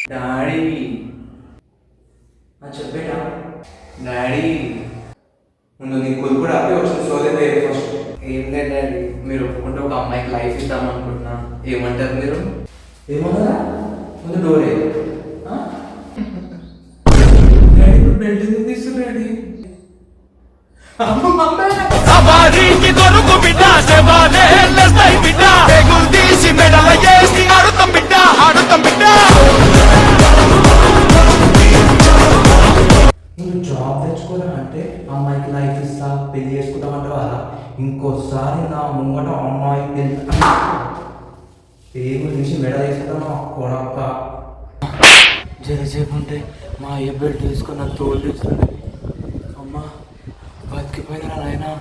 Daddy చెప్పేటా daddy ముందు నీ కొలుపుడు ఆపి వచ్చిన సోదే ఫస్ట్. ఏం లేదు డాడీ, మీరు ఒప్పుకుంటే ఒక అమ్మాయికి లైఫ్ ఇద్దాం అనుకుంటున్నా. ఏమంటారు మీరు? ఏమన్నారా? ముందు డోరే డాడీ ఇప్పుడు బెల్ట్ ఎందుకు తీస్తుంది డాడీ? నువ్వు జాబ్ తెచ్చుకోరా అంటే అమ్మాయికి లైఫ్ ఇస్తా పెళ్లి చేసుకుంటామంటావా? ఇంకోసారి నా ముంగట అమ్మాయి పేరు నుంచి మెడ తీసుకుంటాను కొడక. జరసేపు ఉంటే మా అయ్య బెల్ట్ తీసుకొని నాకు తోలు తీస్తుంది. అమ్మ బతికిపోయినా నాయనా.